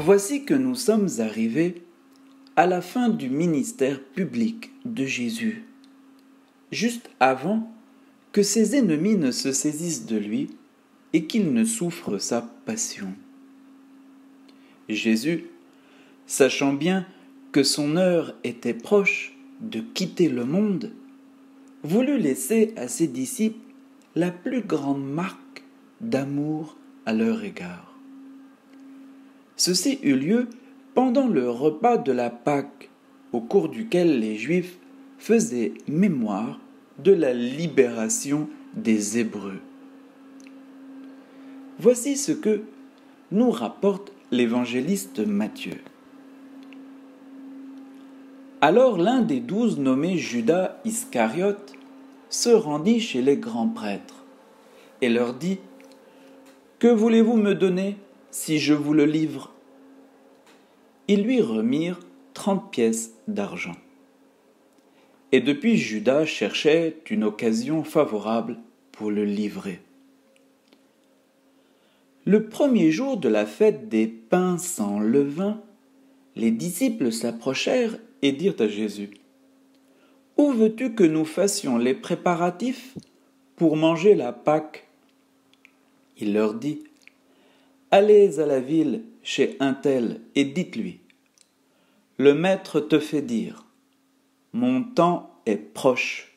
Voici que nous sommes arrivés à la fin du ministère public de Jésus, juste avant que ses ennemis ne se saisissent de lui et qu'il ne souffre sa passion. Jésus, sachant bien que son heure était proche de quitter le monde, voulut laisser à ses disciples la plus grande marque d'amour à leur égard. Ceci eut lieu pendant le repas de la Pâque, au cours duquel les Juifs faisaient mémoire de la libération des Hébreux. Voici ce que nous rapporte l'évangéliste Matthieu. Alors l'un des 12 nommé Judas Iscariote se rendit chez les grands prêtres et leur dit : « Que voulez-vous me donner si je vous le livre ?» Ils lui remirent 30 pièces d'argent. Et depuis Judas cherchait une occasion favorable pour le livrer. Le premier jour de la fête des pains sans levain, les disciples s'approchèrent et dirent à Jésus : « Où veux-tu que nous fassions les préparatifs pour manger la Pâque ?» Il leur dit : « Allez à la ville chez un tel et dites-lui : le maître te fait dire : mon temps est proche.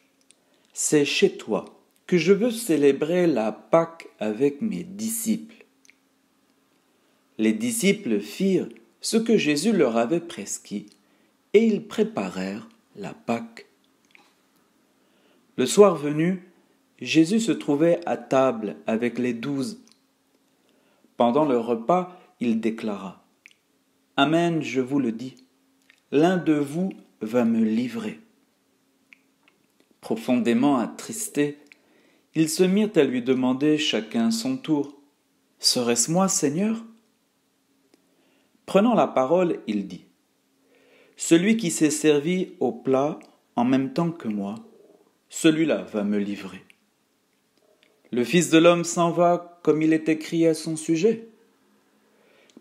C'est chez toi que je veux célébrer la Pâque avec mes disciples. » Les disciples firent ce que Jésus leur avait prescrit et ils préparèrent la Pâque. Le soir venu, Jésus se trouvait à table avec les 12. Pendant le repas, il déclara : « Amen, je vous le dis, l'un de vous va me livrer. » Profondément attristés, ils se mirent à lui demander chacun son tour : « Serait-ce moi, Seigneur ?» Prenant la parole, il dit : « Celui qui s'est servi au plat en même temps que moi, celui-là va me livrer. Le Fils de l'homme s'en va comme il est écrit à son sujet.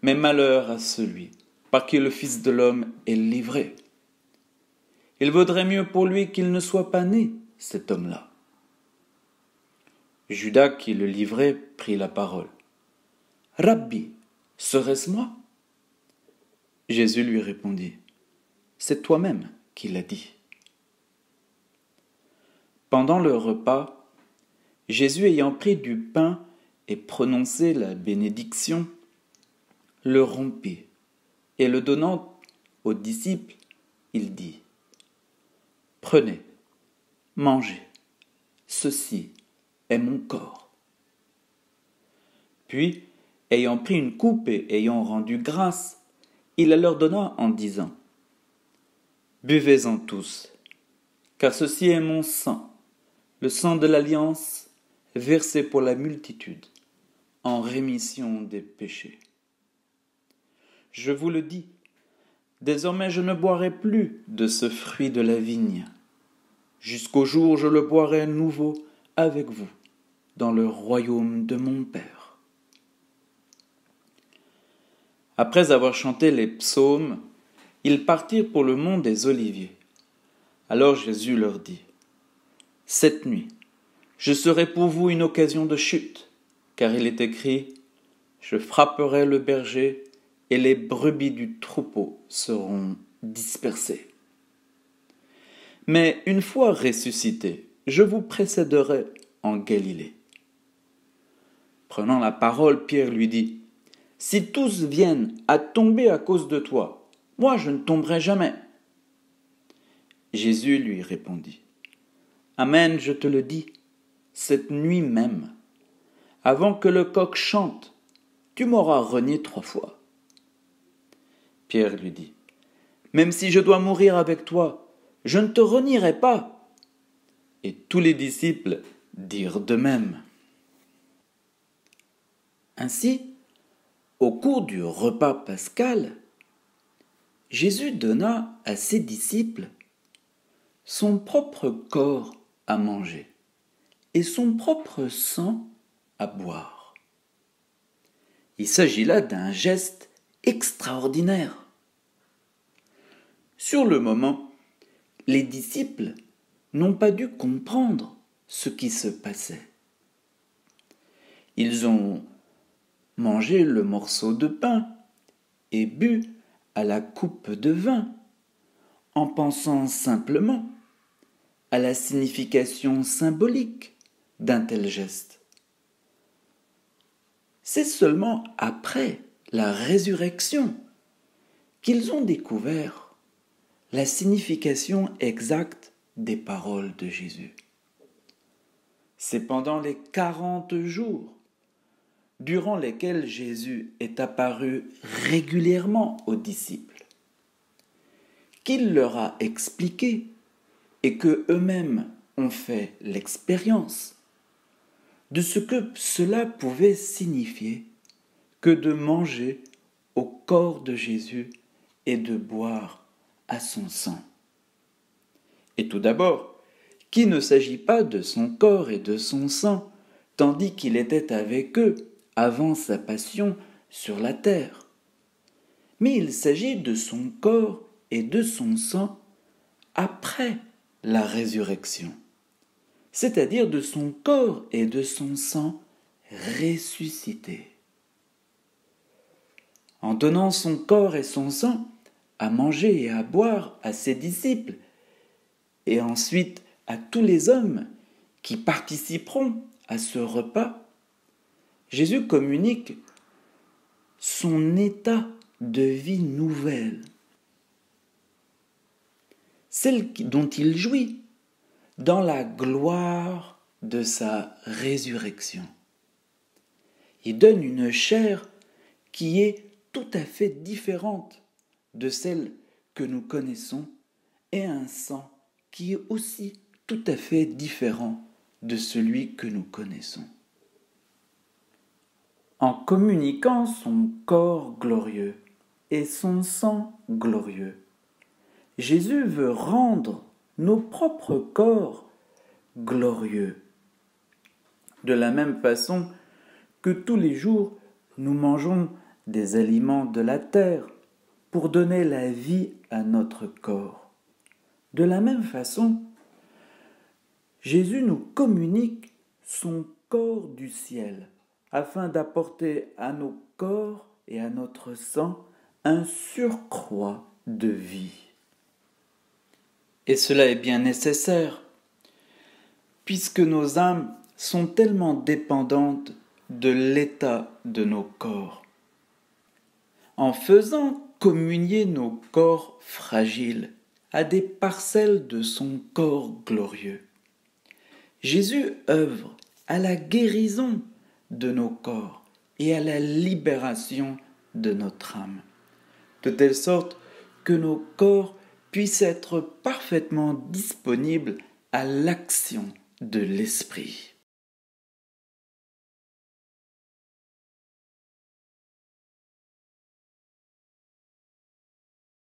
Mais malheur à celui par qui le Fils de l'homme est livré. Il vaudrait mieux pour lui qu'il ne soit pas né, cet homme-là. » Judas, qui le livrait, prit la parole. « Rabbi, serait-ce moi ?» Jésus lui répondit : « C'est toi-même qui l'as dit. » Pendant le repas, Jésus ayant pris du pain et prononcé la bénédiction, le rompit, et le donnant aux disciples, il dit : « Prenez, mangez, ceci est mon corps. » Puis, ayant pris une coupe et ayant rendu grâce, il la leur donna en disant : « Buvez-en tous, car ceci est mon sang, le sang de l'alliance, versé pour la multitude, en rémission des péchés. Je vous le dis, désormais je ne boirai plus de ce fruit de la vigne, jusqu'au jour où je le boirai nouveau avec vous, dans le royaume de mon Père. » Après avoir chanté les psaumes, ils partirent pour le mont des Oliviers. Alors Jésus leur dit : « Cette nuit, je serai pour vous une occasion de chute, car il est écrit : je frapperai le berger et les brebis du troupeau seront dispersées. Mais une fois ressuscité, je vous précéderai en Galilée. » Prenant la parole, Pierre lui dit : « Si tous viennent à tomber à cause de toi, moi je ne tomberai jamais. » Jésus lui répondit : « Amen, je te le dis, cette nuit même, avant que le coq chante, tu m'auras renié 3 fois. » Pierre lui dit : « Même si je dois mourir avec toi, je ne te renierai pas. » Et tous les disciples dirent de même. Ainsi, au cours du repas pascal, Jésus donna à ses disciples son propre corps à manger et son propre sang à boire. Il s'agit là d'un geste extraordinaire. Sur le moment, les disciples n'ont pas dû comprendre ce qui se passait. Ils ont mangé le morceau de pain et bu à la coupe de vin en pensant simplement à la signification symbolique d'un tel geste. C'est seulement après la résurrection qu'ils ont découvert la signification exacte des paroles de Jésus. C'est pendant les 40 jours durant lesquels Jésus est apparu régulièrement aux disciples qu'il leur a expliqué et qu'eux-mêmes ont fait l'expérience de ce que cela pouvait signifier que de manger au corps de Jésus et de boire à son sang. Et tout d'abord, qu'il ne s'agit pas de son corps et de son sang, tandis qu'il était avec eux avant sa passion sur la terre. Mais il s'agit de son corps et de son sang après la résurrection, c'est-à-dire de son corps et de son sang ressuscités. En donnant son corps et son sang à manger et à boire à ses disciples, et ensuite à tous les hommes qui participeront à ce repas, Jésus communique son état de vie nouvelle, celle dont il jouit dans la gloire de sa résurrection. Il donne une chair qui est tout à fait différente de celle que nous connaissons et un sang qui est aussi tout à fait différent de celui que nous connaissons. En communiquant son corps glorieux et son sang glorieux, Jésus veut rendre nos propres corps glorieux. De la même façon que tous les jours, nous mangeons des aliments de la terre pour donner la vie à notre corps. De la même façon, Jésus nous communique son corps du ciel afin d'apporter à nos corps et à notre sang un surcroît de vie. Et cela est bien nécessaire, puisque nos âmes sont tellement dépendantes de l'état de nos corps. En faisant communier nos corps fragiles à des parcelles de son corps glorieux, Jésus œuvre à la guérison de nos corps et à la libération de notre âme, de telle sorte que nos corps puissent être parfaitement disponibles à l'action de l'Esprit.